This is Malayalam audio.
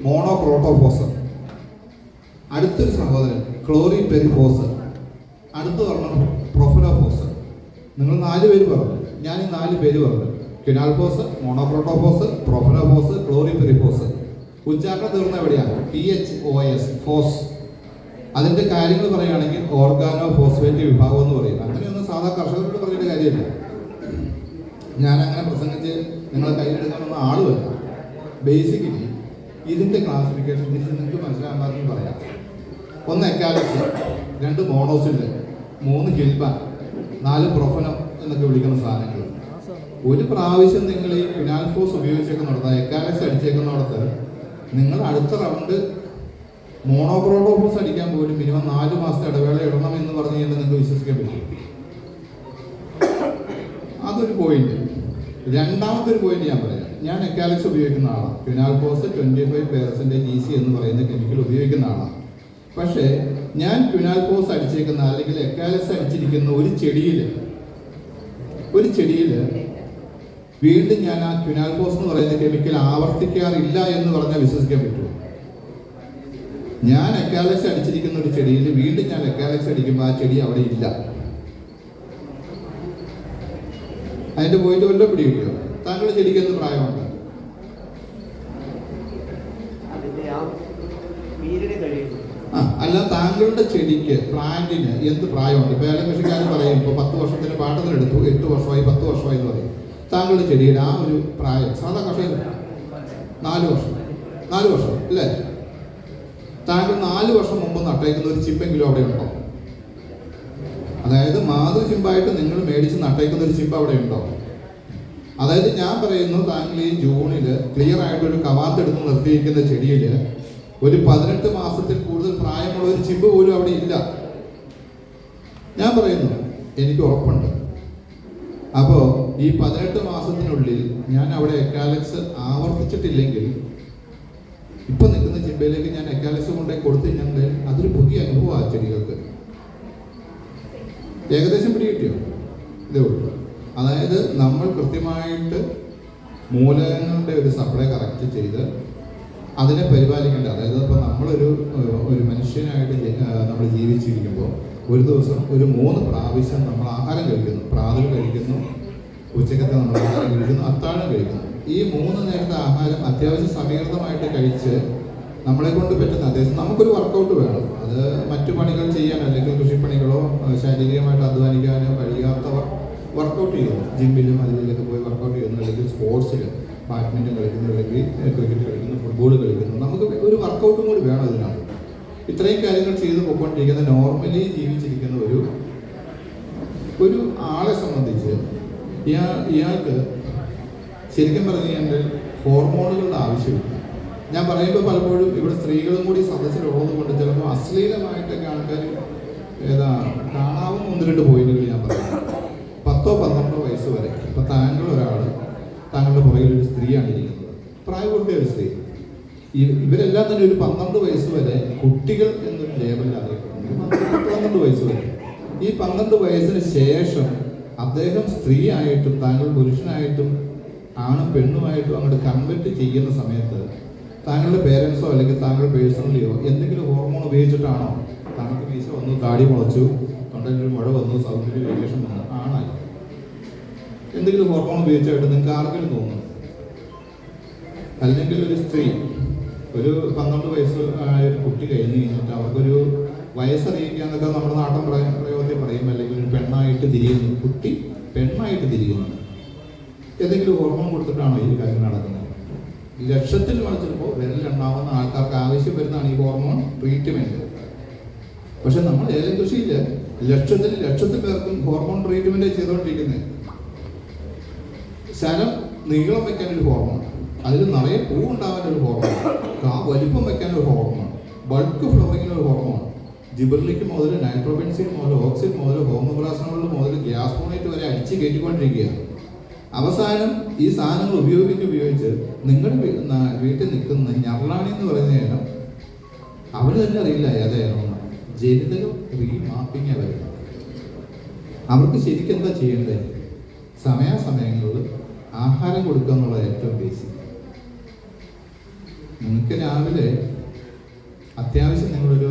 മോണോക്രോട്ടോഫോസ്, അടുത്തൊരു സഹോദരൻ ക്ലോറിപെരിഫോസ്, അടുത്ത് പറഞ്ഞു പ്രൊഫലോഫോസ്. നിങ്ങൾ 4 പേര് പറഞ്ഞു, ഞാൻ ഈ 4 പേര് പറഞ്ഞു. ക്വിനാൽഫോസ്, മോണോക്രോട്ടോഫോസ്, പ്രൊഫലോഫോസ്, ക്ലോറിപെരിഫോസ്. ഉച്ചാരണം തീർന്ന എവിടെയാണ്? PHOS, ഫോസ്. അതിൻ്റെ കാര്യങ്ങൾ പറയുകയാണെങ്കിൽ ഓർഗാനോ ഫോസ്ഫേറ്റ് വിഭാഗം എന്ന് പറയും. അങ്ങനെയൊന്നും സാധാ കർഷകരോട് പറഞ്ഞിട്ട് കാര്യമില്ല. ഞാനങ്ങനെ പ്രസംഗിച്ച് നിങ്ങളെ കയ്യിലെടുക്കാനൊന്നും ആളുമല്ല. ബേസിക്കലി ഇതിൻ്റെ ക്ലാസിഫിക്കേഷൻ നിങ്ങൾക്ക് മനസ്സിലാകാമെന്ന് പറയാം. 1 എക്കാലസ്, 2 മോണോസില്, 3 ഹിൽബാൻ, 4 പ്രൊഫനം എന്നൊക്കെ വിളിക്കുന്ന സാധനങ്ങൾ. ഒരു പ്രാവശ്യം നിങ്ങൾ ഈ ക്വിനാൽഫോസ് ഉപയോഗിച്ചേക്കുന്നിടത്ത്, എക്കാലസ് അടിച്ചേക്കുന്നിടത്ത്, നിങ്ങൾ അടുത്ത റൗണ്ട് മോണോക്രോട്ടോഫോസ് അടിക്കാൻ പോലും മിനിമം 4 മാസത്തെ ഇടവേള ഇടണം എന്ന് പറഞ്ഞു കഴിഞ്ഞാൽ നിങ്ങൾക്ക് വിശ്വസിക്കാൻ പറ്റും. അതൊരു പോയിന്റ്. രണ്ടാമത്തെ ഒരു പോയിന്റ് ഞാൻ പറയാം. ഞാൻ എക്കാലക്സ് ഉപയോഗിക്കുന്ന ആളാണ്. ക്വിനാൽഫോസ് 25% EC എന്ന് പറയുന്ന കെമിക്കൽ ഉപയോഗിക്കുന്ന ആളാണ്. പക്ഷേ ഞാൻ ക്വിനാൽഫോസ് അടിച്ചേക്കുന്ന അല്ലെങ്കിൽ എക്കാലക്സ് അടിച്ചിരിക്കുന്ന ഒരു ചെടിയിൽ വീണ്ടും ഞാൻ ആ ക്വിനാൽഫോസ് എന്ന് പറയുന്ന കെമിക്കൽ ആവർത്തിക്കാറില്ല എന്ന് പറഞ്ഞാൽ വിശ്വസിക്കാൻ പറ്റുമോ? ഞാൻ എക്കാലക്സ് അടിച്ചിരിക്കുന്ന ഒരു ചെടിയിൽ വീണ്ടും ഞാൻ എക്കാലക്സ് അടിക്കുമ്പോൾ ആ ചെടി അവിടെ ഇല്ല. അതിന്റെ പോയിട്ട് വല്ല പിടികിട്ടിയോ? താങ്കളുടെ ചെടിക്ക് എന്ത് പ്രായമുണ്ട്? അല്ല, താങ്കളുടെ ചെടിക്ക് പ്ലാന്റിന് എന്ത് പ്രായമുണ്ട്? ഇപ്പൊ ഏലം കൃഷിക്കാരൻ പറയും ഇപ്പൊ 10 വർഷത്തിന് പാട്ടത്തിനെടുത്തു, 8 വർഷമായി 10 വർഷമായി എന്ന് പറയും. താങ്കളുടെ ചെടിയുടെ ആ ഒരു പ്രായം സാധാ കർഷകൻ 4 വർഷം അല്ലേ? താങ്കൾ 4 വർഷം മുമ്പ് നട്ടേക്കുന്ന ഒരു ചിമ്പെങ്കിലും അവിടെ ഉണ്ടോ? അതായത് മാതൃചിമ്പായിട്ട് നിങ്ങൾ മേടിച്ച് നട്ടേക്കുന്ന ഒരു ചിമ്പ് അവിടെ ഉണ്ടോ? അതായത് ഞാൻ പറയുന്നു, താങ്കൾ ഈ ജൂണിൽ ക്ലിയർ ആയിട്ടൊരു കവാത്തെടുത്ത് നിർത്തിയിരിക്കുന്ന ചെടിയിൽ ഒരു 18 മാസത്തിൽ കൂടുതൽ പ്രായമുള്ള ഒരു ചിമ്പ് പോലും അവിടെ ഇല്ല. ഞാൻ പറയുന്നു, എനിക്ക് ഉറപ്പുണ്ട്. അപ്പോൾ ഈ 18 മാസത്തിനുള്ളിൽ ഞാൻ അവിടെ എക്കാലക്സ് ആവർത്തിച്ചിട്ടില്ലെങ്കിൽ ഇപ്പൊ നിൽക്കുന്ന ചിമ്പയിലേക്ക് ഞാൻ എക്കാലക്സ് കൊണ്ടേ കൊടുത്തിട്ടുണ്ടെങ്കിൽ അതൊരു പുതിയ അനുഭവം ആ ചെടികൾക്ക്. ഏകദേശം പിടികിട്ടിയോ? ഇതേ ഉള്ളൂ. അതായത് നമ്മൾ കൃത്യമായിട്ട് മൂലകങ്ങളുടെ ഒരു സപ്ലൈ കറക്റ്റ് ചെയ്ത് അതിനെ പരിപാലിക്കേണ്ട. അതായത് ഇപ്പോൾ നമ്മളൊരു മനുഷ്യനായിട്ട് നമ്മൾ ജീവിച്ചിരിക്കുമ്പോൾ ഒരു ദിവസം ഒരു 3 പ്രാവശ്യം നമ്മൾ ആഹാരം കഴിക്കുന്നു. പ്രാതൽ കഴിക്കുന്നു, ഉച്ചക്കത്തെ നമ്മൾ ആഹാരം കഴിക്കുന്നു, അത്താഴം കഴിക്കുന്നു. ഈ 3 നേരത്തെ ആഹാരം അത്യാവശ്യം സമീകൃതമായിട്ട് കഴിച്ച് നമ്മളെ കൊണ്ട് പറ്റുന്ന അത്യാവശ്യം നമുക്കൊരു വർക്കൗട്ട് വേണം. അത് മറ്റു പണികൾ ചെയ്യാൻ അല്ലെങ്കിൽ കൃഷിപ്പണികളോ ശാരീരികമായിട്ട് അധ്വാനിക്കാനോ കഴിയാത്തവർ വർക്കൗട്ട് ചെയ്യുന്നു. ജിമ്മിലും അതിലൊക്കെ പോയി വർക്കൗട്ട് ചെയ്യുന്നു, അല്ലെങ്കിൽ സ്പോർട്സിൽ ബാഡ്മിൻ്റൺ കളിക്കുന്നു, അല്ലെങ്കിൽ ക്രിക്കറ്റ് കളിക്കുന്നു, ഫുട്ബോൾ കളിക്കുന്നു. നമുക്ക് ഒരു വർക്കൗട്ടും കൂടി വേണം ഇതിനാണ്. ഇത്രയും കാര്യങ്ങൾ ചെയ്ത് പോയിക്കൊണ്ടിരിക്കുന്ന നോർമലി ജീവിച്ചിരിക്കുന്ന ഒരു ആളെ സംബന്ധിച്ച് ഇയാൾക്ക് ശരിക്കും പറഞ്ഞു കഴിഞ്ഞാൽ ഹോർമോണുകളുടെ ആവശ്യമില്ല. ഞാൻ പറയുമ്പോൾ പലപ്പോഴും ഇവിടെ സ്ത്രീകളും കൂടി സദസ്സിലുള്ളത് കൊണ്ട് ചിലപ്പോൾ അശ്ലീലമായിട്ടൊക്കെ ആൾക്കാർ കാണാവുന്ന 1-2 പോയിന്റുകൾ ഞാൻ പറയുന്നത്. 10-12 വയസ്സ് വരെ ഇപ്പം താങ്കളുടെ പുറകിൽ ഒരു സ്ത്രീയാണ് ഇരിക്കുന്നത്, പ്രായപൂർത്തിയ ഒരു സ്ത്രീ. ഇവരെല്ലാം തന്നെ ഒരു 12 വയസ്സ് വരെ കുട്ടികൾ എന്നൊരു ലേബലിൽ അറിയപ്പെടുന്നു. 12 വയസ്സ് വരെ. ഈ 12 വയസ്സിന് ശേഷം അദ്ദേഹം സ്ത്രീയായിട്ടും താങ്കൾ പുരുഷനായിട്ടും ആണും പെണ്ണുമായിട്ടും അങ്ങോട്ട് കൺവെർട്ട് ചെയ്യുന്ന സമയത്ത് താങ്കളുടെ പേരൻസോ അല്ലെങ്കിൽ താങ്കളുടെ പേഴ്സണലിയോ എന്തെങ്കിലും ഹോർമോൺ ഉപയോഗിച്ചിട്ടാണോ? താങ്കൾക്ക് മീശ വന്നു, താടി മുളച്ചു, തൊണ്ടയിൽ മുഴ വന്നു, സൗന്ദര്യ വേരിയേഷൻ വന്നു, ആണായി എന്തെങ്കിലും ഹോർമോൺ ഉപയോഗിച്ചായിട്ട് നിങ്ങൾക്ക് ആർക്കെങ്കിലും തോന്നുന്നു? അല്ലെങ്കിൽ ഒരു സ്ത്രീ ഒരു 12 വയസ്സ് ആയ ഒരു കുട്ടി കഴിഞ്ഞ് കഴിഞ്ഞിട്ട് അവർക്കൊരു വയസ്സറിയിക്കുക എന്നൊക്കെ നമ്മുടെ നാട്ടൻ പ്രയോഗത്തിൽ പറയും. അല്ലെങ്കിൽ ഒരു പെണ്ണായിട്ട് തിരിയുന്നു, കുട്ടി പെണ്ണായിട്ട് തിരിയുന്നു. എന്തെങ്കിലും ഹോർമോൺ കൊടുത്തിട്ടാണോ ഈ കാര്യം നടക്കുന്നത്? ലക്ഷത്തിൽ ചിലപ്പോൾ വിരലിലുണ്ടാവുന്ന ആൾക്കാർക്ക് ആവശ്യം വരുന്നതാണ് ഈ ഹോർമോൺ ട്രീറ്റ്മെന്റ്. പക്ഷെ നമ്മൾ ഏലം കൃഷിയിൽ ലക്ഷത്തിൽ പേർക്കും ഹോർമോൺ ട്രീറ്റ്മെന്റ് ചെയ്തുകൊണ്ടിരിക്കുന്നത്. ശരം നീളം വെക്കാൻ ഒരു ഹോർമോൺ, അതിൽ നിറയെ പൂവുണ്ടാവാൻ ഒരു ഹോർമോൺ, വലിപ്പം വെക്കാൻ ഒരു ഹോർമോൺ, ബൾക്ക് ഫ്ലവറിങ്ങിന് ഒരു ഹോർമോൺ, ജിബർലിക്ക് മുതൽ നൈട്രോബെൻസിൻ മുതൽ ഓക്സിൻ മുതൽ ഹോമോഗ്രാസനോൾ മുതൽ ഗ്യാസ്ട്രോണേറ്റ് വരെ അടിച്ച് കയറ്റിക്കൊണ്ടിരിക്കുകയാണ്. അവസാനം ഈ സാധനങ്ങൾ ഉപയോഗിച്ച് നിങ്ങളുടെ വീട്ടിൽ നിൽക്കുന്ന ഞർലാണി എന്ന് പറഞ്ഞു കഴിഞ്ഞാൽ അവർ തന്നെ അറിയില്ല ഏതായിരുന്നു. ജനിതക റീമാപ്പിംഗ് വരുന്നത്. അവർക്ക് ശരിക്കും എന്താ ചെയ്യേണ്ടത്? സമയാസമയങ്ങളിൽ ആഹാരം കൊടുക്കുക എന്നുള്ളത് ഏറ്റവും ബേസിക്. നിങ്ങൾക്ക് രാവിലെ അത്യാവശ്യം നിങ്ങളൊരു